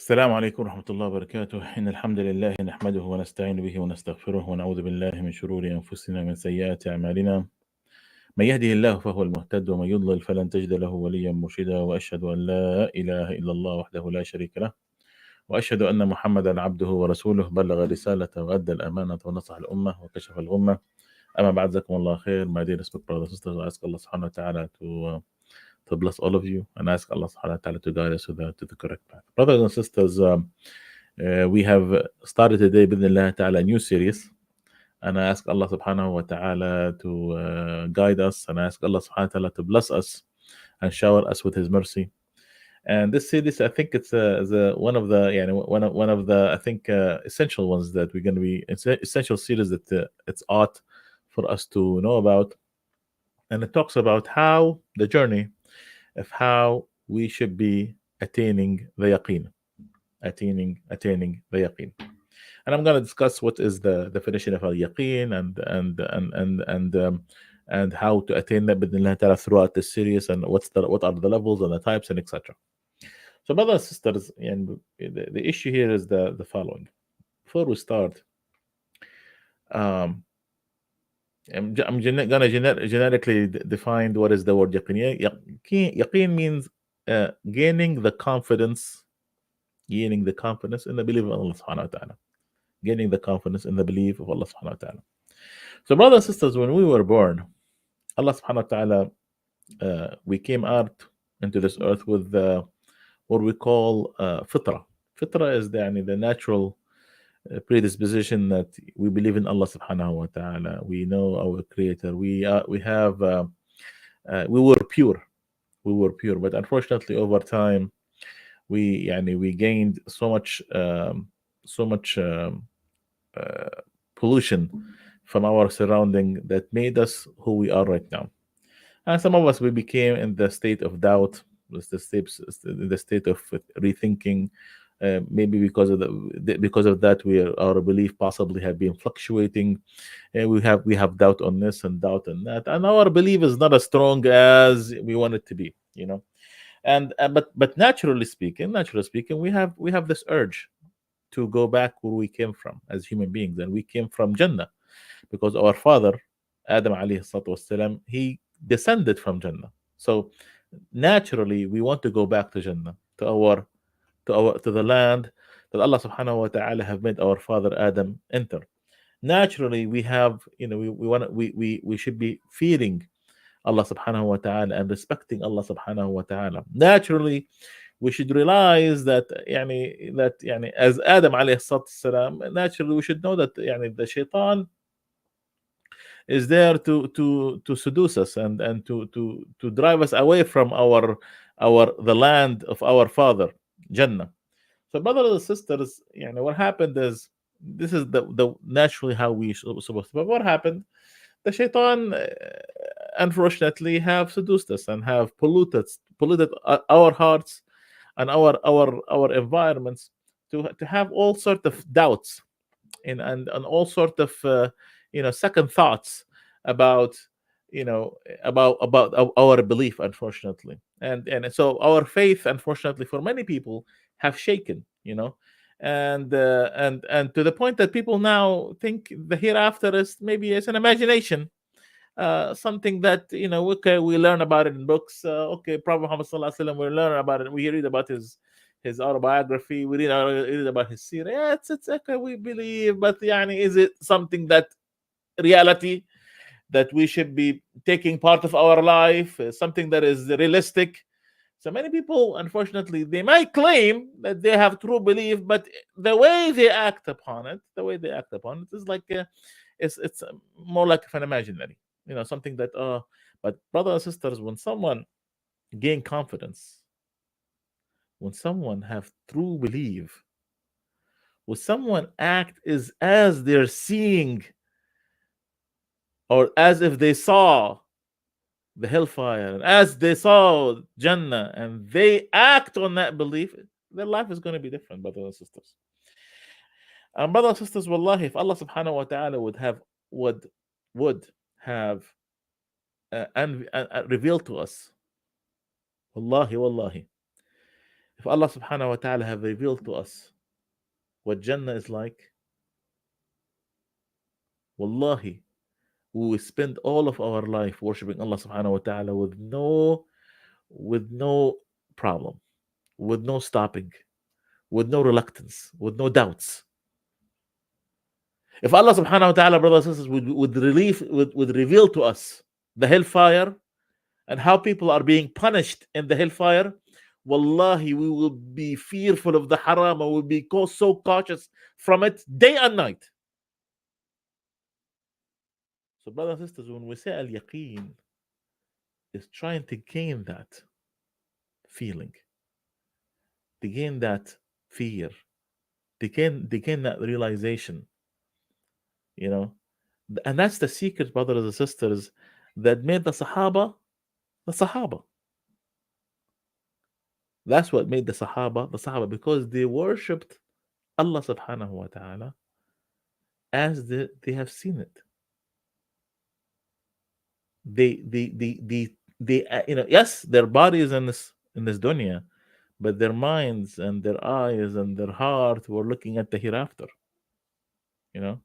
السلام عليكم ورحمة الله وبركاته. إن الحمد لله نحمده ونستعين به ونستغفره ونعوذ بالله من شرور أنفسنا ومن سيئات أعمالنا. من يهده الله فهو المهتد ومن يضلل فلن تجد له وليا مرشدا، وأشهد أن لا إله إلا الله وحده لا شريك له، وأشهد أن محمدا عبده ورسوله بلغ رسالة وأدى الأمانة ونصح الأمة وكشف الغمة. أما بعد, جزاكم الله خير. My dear respected brothers and sisters, I ask Allah subhanahu wa ta'ala to bless all of you, and ask Allah subhanahu wa ta'ala to guide us to the correct path. Brothers and sisters, we have started today, bidnillah ta'ala, a new series, and I ask Allah subhanahu wa ta'ala to guide us, and I ask Allah subhanahu wa ta'ala to bless us and shower us with His mercy. And this series, I think it's one of the I think essential ones that we're going to be. It's an essential series that it's ought for us to know about, and it talks about how the journey of how we should be attaining the yaqeen, attaining the yaqeen. And I'm going to discuss what is the definition of al yaqeen and how to attain that bidnillah ta'ala throughout this series, and what are the levels and the types and etc. So, brothers and sisters, and the issue here is the following. Before we start, um, I'm going to generically define what is the word yaqeen. Yaqeen means gaining the confidence in the belief of Allah subhanahu wa ta'ala. Gaining the confidence in the belief of Allah subhanahu wa ta'ala. So, brothers and sisters, when we were born, Allah subhanahu wa ta'ala, we came out into this earth with what we call fitra. Fitra is the natural predisposition that we believe in Allah subhanahu wa ta'ala. We know our creator. We were pure. But unfortunately, over time, we gained so much pollution from our surrounding that made us who we are right now. And some of us, we became in the state of doubt, the state of rethinking. Maybe because of that, our belief possibly have been fluctuating. We have doubt on this and doubt on that, and our belief is not as strong as we want it to be. And but naturally speaking, we have this urge to go back where we came from as human beings, and we came from Jannah, because our father Adam alayhi salatu wasalam, he descended from Jannah. So naturally, we want to go back to Jannah, to the land that Allah subhanahu wa ta'ala have made our father Adam enter. Naturally, we have, we should be fearing Allah subhanahu wa ta'ala and respecting Allah subhanahu wa ta'ala. Naturally, we should realize that as Adam alayhi salatu wasalam, naturally we should know that the shaitan is there to seduce us and to drive us away from the land of our father Jannah. So, brothers and sisters, what happened is, this is the naturally how we supposed to. But what happened? The shaitan, unfortunately, have seduced us and have polluted our hearts and our environments to have all sort of doubts and all sort of second thoughts about our belief, unfortunately. And so our faith, unfortunately, for many people have shaken, and to the point that people now think the hereafter is maybe as an imagination, something that okay, we learn about it in books. Okay, Prophet Muhammad sallallahu alaihi wasallam, we learn about it, we read about his autobiography, we read about his seerah. Yeah, it's okay, we believe, but is it something that reality that we should be taking part of our life, something that is realistic? So many people, unfortunately, they might claim that they have true belief, but the way they act upon it is like it's more like an imaginary, something that. But brothers and sisters, when someone gain confidence, when someone have true belief, when someone act is as they're seeing, or as if they saw the hellfire, and as they saw Jannah, and they act on that belief, their life is going to be different, brothers and sisters. And brothers and sisters, wallahi, if Allah subhanahu wa ta'ala would have revealed to us, wallahi, If Allah subhanahu wa ta'ala have revealed to us what Jannah is like, wallahi, we will spend all of our life worshiping Allah subhanahu wa ta'ala with no problem, with no stopping, with no reluctance, with no doubts. If Allah subhanahu wa ta'ala, brothers and sisters, would reveal to us the hellfire and how people are being punished in the hellfire, wallahi, we will be fearful of the haram and will be so cautious from it day and night. So, brothers and sisters, when we say al yaqeen, is trying to gain that feeling, to gain that fear, to gain that realization, you know. And that's the secret, brothers and sisters, that made the Sahaba. That's what made the Sahaba, because they worshipped Allah subhanahu wa ta'ala as they have seen it. Yes, their bodies in this dunya, but their minds and their eyes and their heart were looking at the hereafter. You know.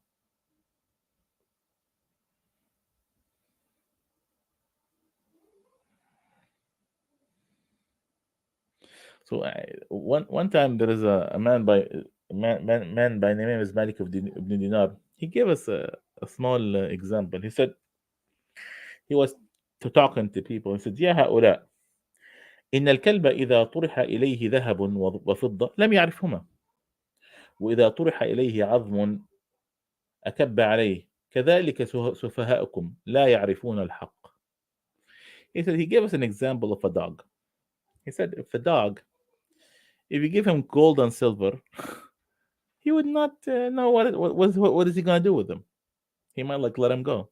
So one time there is a man by man by the name is Malik ibn Dinar. He gave us a small example. He said he was talking to people. He said, "يا هؤلاء إن الكلب إذا طرح إليه ذهب وفضة لم يعرفهما وإذا طرح إليه عظم أكب عليه كذلك سفهاؤكم لا يعرفون الحق." He said he gave us an example of a dog. He said if a dog, if you give him gold and silver, he would not know what is he going to do with them. He might like let him go.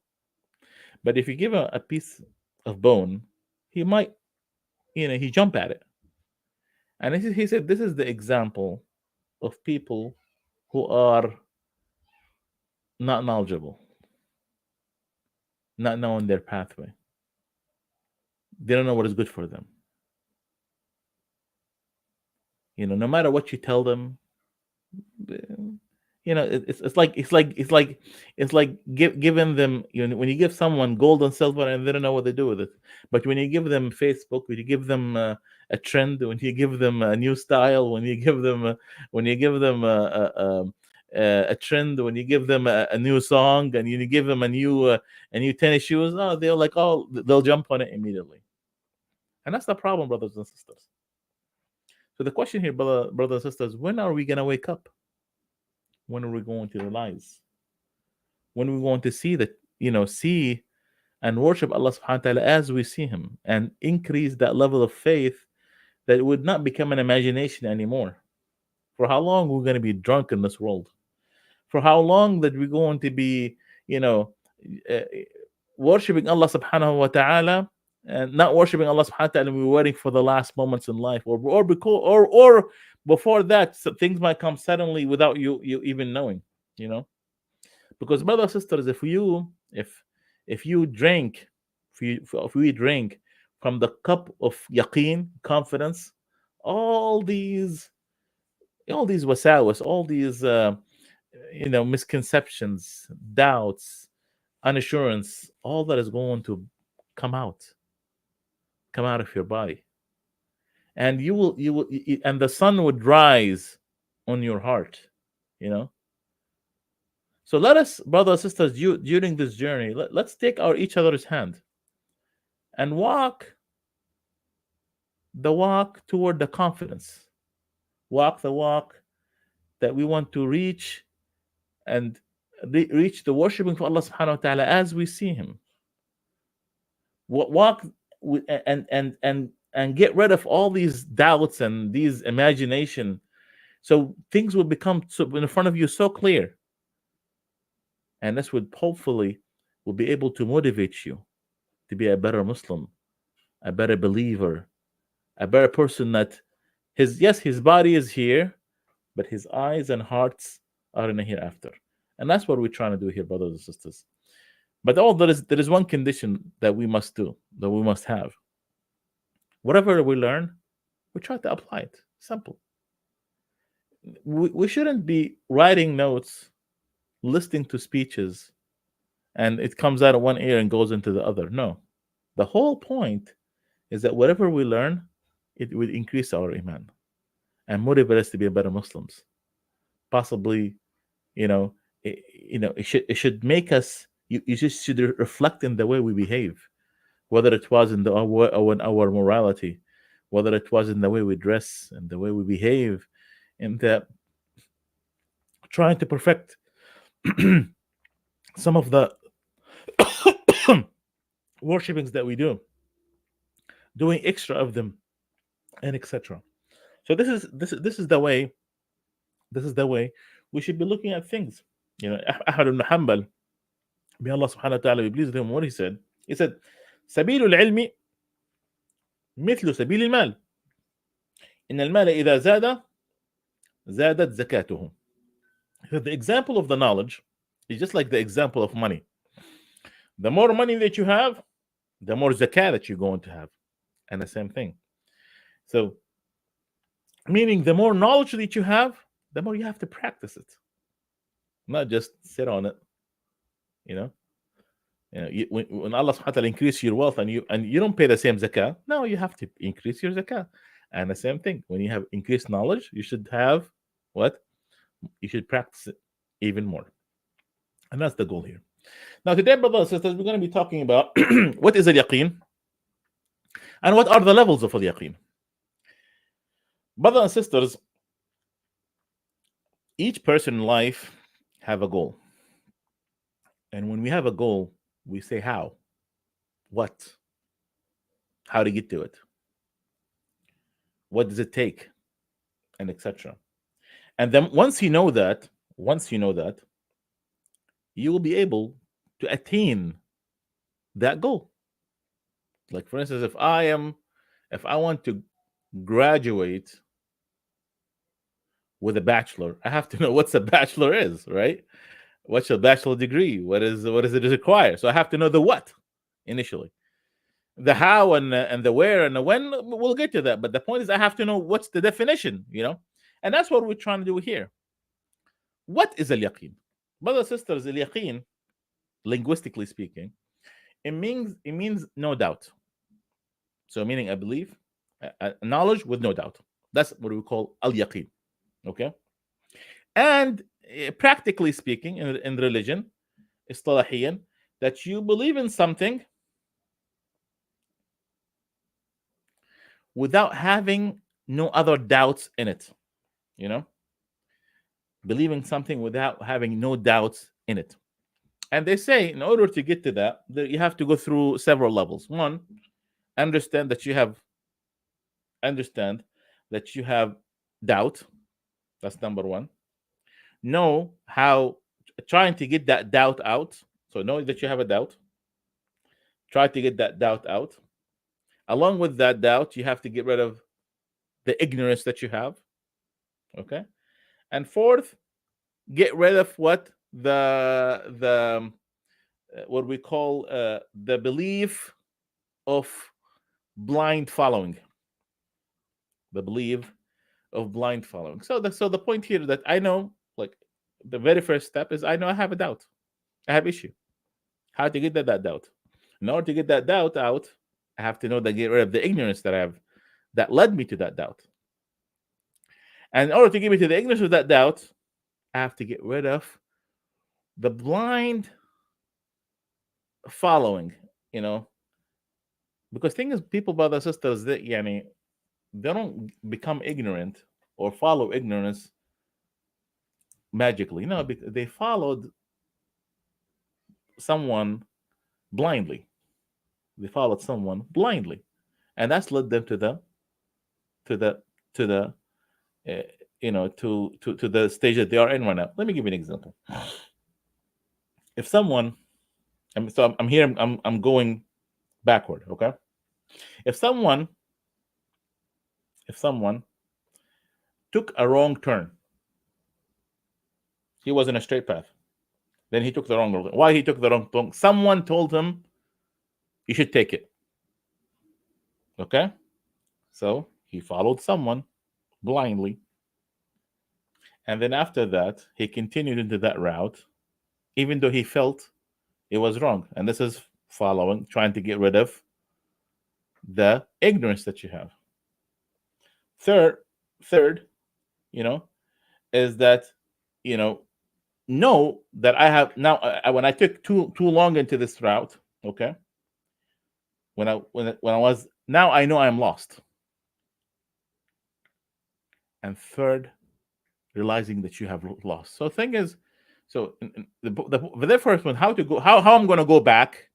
But if you give him a piece of bone, he might, he jump at it. And he said this is the example of people who are not knowledgeable, not knowing their pathway. They don't know what is good for them. No matter what you tell them, it's like giving them, when you give someone gold and silver and they don't know what they do with it. But when you give them Facebook, when you give them a trend, when you give them a new style, when you give them a trend, when you give them a new song, and you give them a new tennis shoes, they'll jump on it immediately. And that's the problem, brothers and sisters. So the question here, brothers and sisters, when are we gonna wake up? When are we going to realize? When are we going to see and worship Allah subhanahu wa ta'ala as we see Him, and increase that level of faith that it would not become an imagination anymore? For how long we're going to be drunk in this world? For how long that we're going to be, uh, worshiping Allah subhanahu wa ta'ala and not worshiping Allah subhanahu wa ta'ala, and we're waiting for the last moments in life, or before that, so things might come suddenly without you even knowing, you know. Because, brothers and sisters, if you drink, if we drink from the cup of yaqeen, confidence, all these wasawas, all these misconceptions, doubts, unassurance, all that is going to come out come out of your body, and and the sun would rise on your heart, you know. So let us, brothers and sisters, during this journey, let's take each other's hand and walk the walk toward the confidence. Walk the walk that we want to reach, and reach the worshiping for Allah subhanahu wa ta'ala as we see Him. Walk and get rid of all these doubts and these imagination, so things will become in front of you so clear, and this would hopefully will be able to motivate you to be a better Muslim, a better believer, a better person. That his body is here, but his eyes and hearts are in the hereafter. And that's what we're trying to do here, brothers and sisters. But there is one condition that we must do, that we must have. Whatever we learn, we try to apply it. Simple. We shouldn't be writing notes, listening to speeches, and it comes out of one ear and goes into the other. No. The whole point is that whatever we learn, it will increase our iman and motivate us to be better Muslims. Possibly, you know, it should make us. You just should reflect in the way we behave, whether it was in our morality, whether it was in the way we dress and the way we behave, and the trying to perfect some of the worshipings that we do, doing extra of them, and etc. So this is the way. This is the way we should be looking at things. Ahmad ibn Hanbal, may Allah subhanahu wa ta'ala be pleased with him, what he said. He said, سبيل العلم مثل سبيل المال. إن المال إذا زادت زكاته. So the example of the knowledge is just like the example of money. The more money that you have, the more zakah that you're going to have. And the same thing. So, meaning the more knowledge that you have, the more you have to practice it. Not just sit on it. When Allah subhanahu wa ta'ala increase your wealth and you don't pay the same zakah, no, you have to increase your zakah. And the same thing, when you have increased knowledge, you should have what? You should practice it even more. And that's the goal here. Now, today, brothers and sisters, we're going to be talking about what is al-yaqeen and what are the levels of al-yaqeen. Brothers and sisters, each person in life have a goal. And when we have a goal, we say how, what, how to get to it, what does it take, and etc. And then once you know that, you will be able to attain that goal. Like, for instance, if I want to graduate with a bachelor, I have to know what a bachelor is, right? What's a bachelor degree? What does it require? So I have to know the what initially. The how and the where and the when, we'll get to that. But the point is, I have to know what's the definition, and that's what we're trying to do here. What is al-yaqeen? Brothers and sisters, al-yaqeen, linguistically speaking, it means no doubt. So meaning I believe, knowledge with no doubt. That's what we call al-yaqeen. Okay? And practically speaking, in religion, istalahiyan, that you believe in something without having no other doubts in it. Believing something without having no doubts in it. And they say, in order to get to that, you have to go through several levels. One, understand that you have doubt. That's number one. Know how, trying to get that doubt out. So know that you have a doubt. Try to get that doubt out. Along with that doubt, you have to get rid of the ignorance that you have. Okay. And fourth, get rid of what what we call the belief of blind following. The belief of blind following. So the point here that I know, like, the very first step is I know I have a doubt. I have issue. How to get that doubt? In order to get that doubt out, I have to know that, get rid of the ignorance that I have that led me to that doubt. And in order to get me to the ignorance of that doubt, I have to get rid of the blind following, because thing is, people, brothers and sisters, they don't become ignorant or follow ignorance magically. No, because they followed someone blindly. They followed someone blindly, and that's led them to the to the stage that they are in right now. Let me give you an example. If someone, I'm here, I'm going backward. Okay, if someone took a wrong turn, he was in a straight path, then he took the wrong turn. Why he took the wrong turn? Someone told him you should take it. Okay, so he followed someone blindly. And then after that, he continued into that route, even though he felt it was wrong. And this is following, trying to get rid of the ignorance that you have. Third, third, you know, is that, you know that I have now. When I took too long into this route, okay, when I was now I know I'm lost. And third, realizing that you have lost. So thing is, so the first one, how to go, how I'm going to go back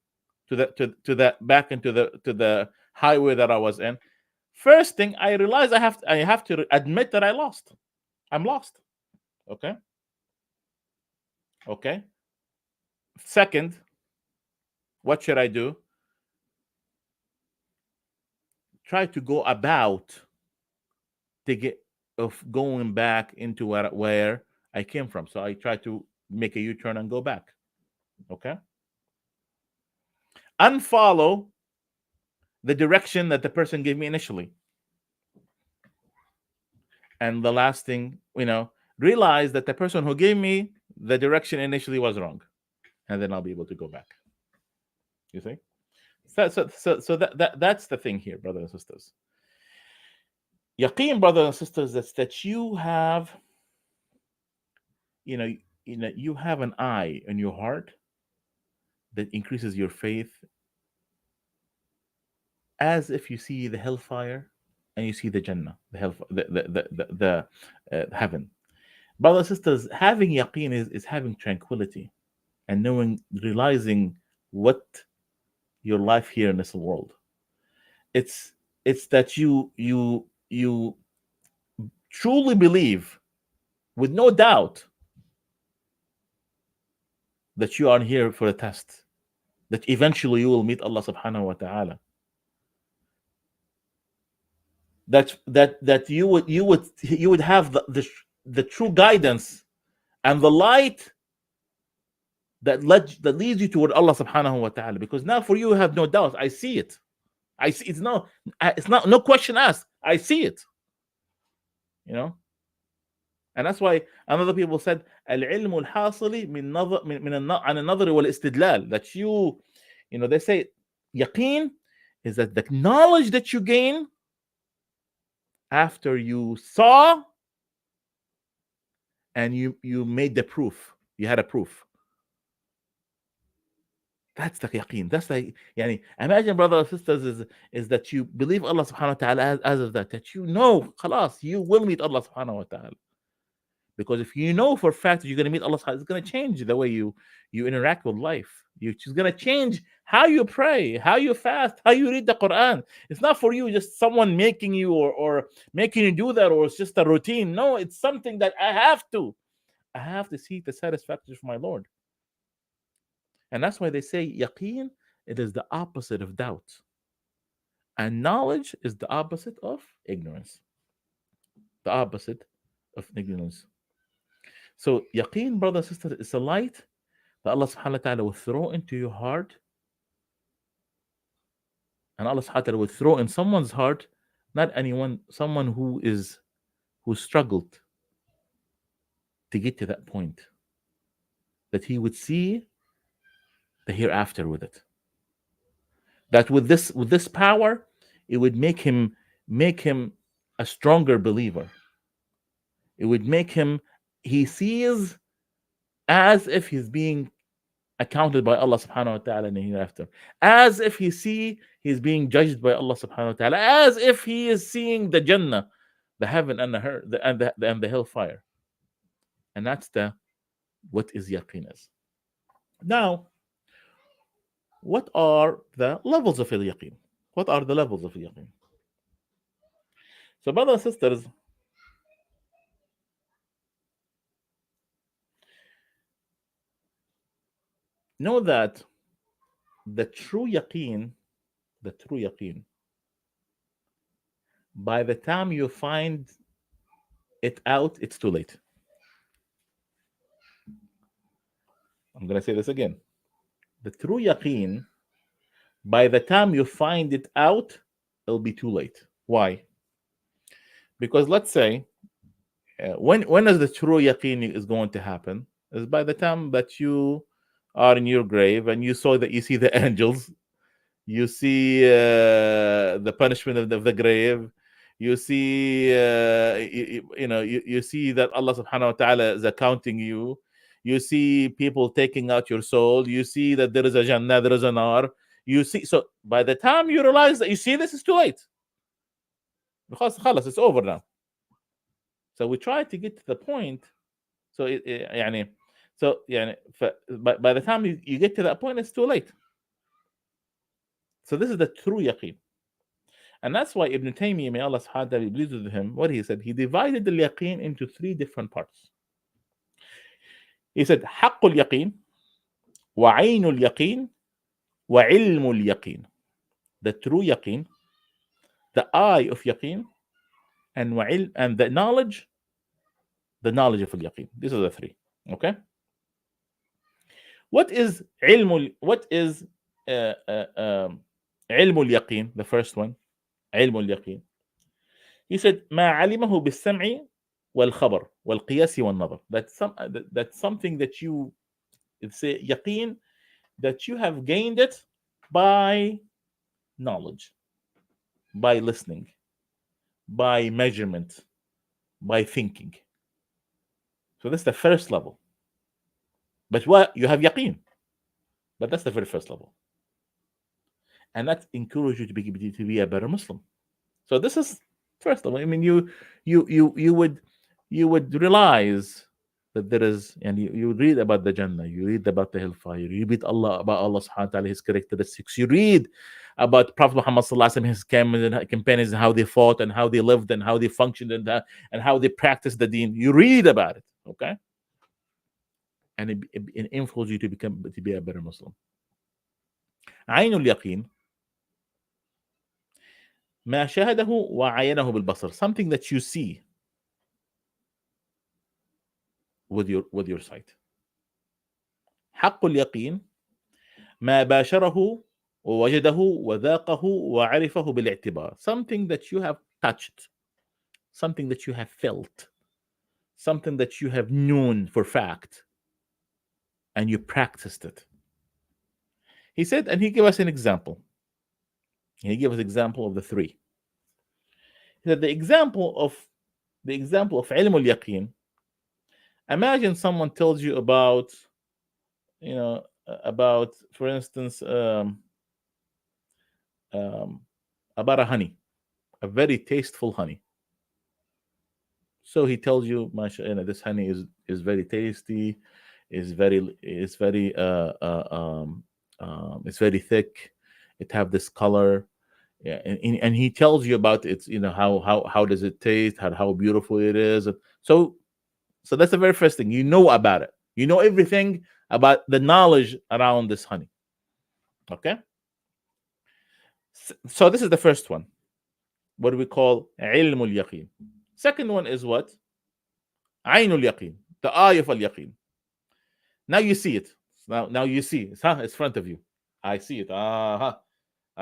to that back into the highway that I was in. First thing I realize I have to admit that I lost. I'm lost. Okay. Okay. Second, what should I do? Try to go about to get of going back into where I came from. So I try to make a U-turn and go back. Okay. Unfollow the direction that the person gave me initially. And the last thing, realize that the person who gave me the direction initially was wrong. And then I'll be able to go back. You see? So that's the thing here, brothers and sisters. Yaqeen, brothers and sisters, that's that you have, you know, you have an eye in your heart that increases your faith, as if you see the hellfire and you see the Jannah, the hell, the heaven. Brothers and sisters, having yaqeen is having tranquility and knowing, realizing what your life here in this world. It's it's that you truly believe with no doubt that you are here for a test, that eventually you will meet Allah subhanahu wa ta'ala. That you would have the true guidance and the light that leads you toward Allah subhanahu wa ta'ala. Because now for you have no doubt. I see it. I see it's not no question asked. I see it. You know? And that's why another people said العلم الحاصل من نظر عن النظر والاستدلال, that they say yaqeen is that the knowledge that you gain after you saw and you made the proof. You had a proof. That's the yaqeen. That's the yani. Imagine, brothers and sisters, is that you believe Allah subhanahu wa ta'ala as of that you know, khalas, you will meet Allah subhanahu wa ta'ala. Because if you know for a fact that you're going to meet Allah, it's going to change the way you interact with life. It's going to change how you pray, how you fast, how you read the Quran. It's not for you, just someone making you or making you do that, or it's just a routine. No, it's something that I have to. I have to seek the satisfaction for my Lord. And that's why they say yaqeen, it is the opposite of doubt. And knowledge is the opposite of ignorance. The opposite of ignorance. So yaqeen, brother, sister, is a light that Allah subhanahu wa ta'ala will throw into your heart. And Allah subhanahu wa ta'ala will throw in someone's heart, not anyone, someone who struggled to get to that point. That he would see the hereafter with it. That with this power, it would make him a stronger believer. It would make him, he sees as if he's being accounted by Allah subhanahu wa ta'ala in the hereafter, as if he's being judged by Allah subhanahu wa ta'ala, as if he is seeing the Jannah, the heaven and the hellfire. And that's what is yaqeen is. Now, what are the levels of yaqeen? What are the levels of yaqeen? So, brothers and sisters, know that the true yaqeen, by the time you find it out, it's too late. I'm going to say this again. The true yaqeen, by the time you find it out, it'll be too late. Why? Because let's say, when is the true yaqeen is going to happen? Is by the time that you are in your grave and you saw that you see the angels, you see the punishment of the grave, you see you see that Allah subhanahu wa ta'ala is accounting you, you see people taking out your soul, you see that there is a jannah, there is a nar, you see. So by the time you realize that you see this, it's too late. Because خلاص, it's over now. So we try to get to the point. So يعني, so يعني by the time you get to that point, it's too late. So this is the true yaqeen. And that's why Ibn Taymiyyah, may Allah subhanahu wa ta'ala be pleased with him, what he said, he divided the yaqeen into three different parts. He said, حق اليقين, وعين اليقين, وعلم اليقين. The true yaqeen, the eye of yaqeen, and the knowledge of al-yaqeen. These are the three. Okay? What is uh, uh, um, علم اليقين? The first one, علم اليقين. He said ما علمه بالسمع والخبر والقياس والنظر. That's something that you, it's a yaqeen that you have gained it by knowledge, by listening, by measurement, by thinking. So that's the first level. But what you have yaqeen, but that's the very first level, and that encourages you to be a better Muslim. So this is first level. I mean, you would realize that there is, and you read about the Jannah, you read about the hellfire, you read about Allah subhanahu wa ta'ala, his characteristics, you read about Prophet Muhammad sallallahu alaihi wasallam, his companions, and how they fought and how they lived and how they functioned and how they practiced the deen. You read about it, okay? And it influences you to be a better Muslim. عين اليقين ما شاهده وعاينه بالبصر, something that you see with your sight. حق اليقين ما باشره ووجده وذاقه وعرفه بالاعتبار, something that you have touched, something that you have felt, something that you have known for fact, and you practiced it. He said, and he gave us an example. He gave us example of the three. He said the example of علم اليقين. Imagine someone tells you about, for instance, about a honey, a very tasteful honey. So he tells you, this honey is very tasty, it's very it's very thick, it have this color, yeah, and he tells you about its, how does it taste, how beautiful it is. So that's the very first thing you know about it. You know everything about the knowledge around this honey. Okay. So this is the first one, what we call علم اليقين. Second one is what? عين اليقين, the eye of al-yaqeen. Now you see it. Now you see it. It's in front of you. I see it. I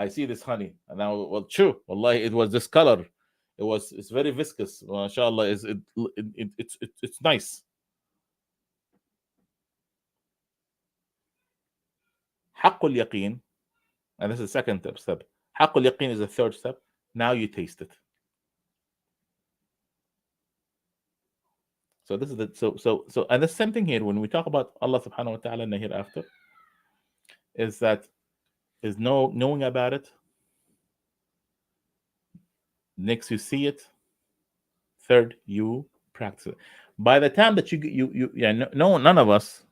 see this honey. And now, well, true. Wallahi, it was this color. It's very viscous. MashaAllah, it's nice. حق اليقين, and this is the second step. حق اليقين is the third step. Now you taste it. So this is so and the same thing here when we talk about Allah subhanahu wa ta'ala in the hereafter, is knowing about it. Next, you see it. Third, you practice it. By the time that none of us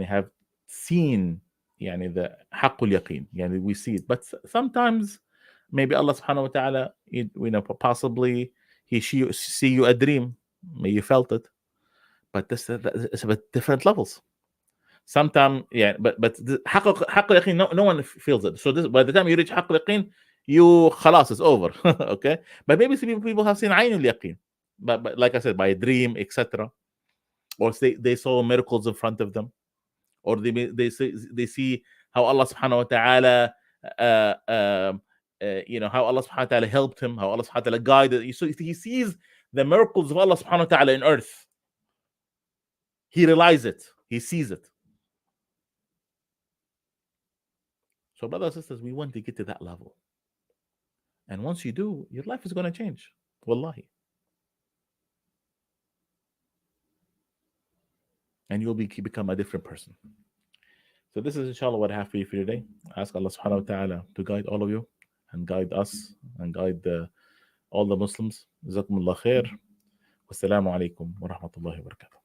have seen the حق اليقين. We see it, but sometimes maybe Allah subhanahu wa ta'ala, possibly he see you a dream, maybe you felt it, but this is about different levels. Sometimes, but the حق اليقين, no one feels it. So this, by the time you reach حق اليقين, you خلاص, it's over. Okay, but maybe some people have seen عين اليقين, but like I said, by a dream, etc., or they saw miracles in front of them, or they see how Allah subhanahu wa ta'ala how Allah subhanahu wa ta'ala helped him, how Allah subhanahu wa ta'ala guided. So he sees the miracles of Allah subhanahu wa ta'ala in earth. He realizes it. He sees it. So brothers and sisters, we want to get to that level. And once you do, your life is going to change. Wallahi. And you'll become a different person. So this is inshallah what I have for you today. I ask Allah subhanahu wa ta'ala to guide all of you and guide us and guide all the Muslims. Jazakumullah khair. Wassalamu alaikum wa rahmatullahi wa barakatuh.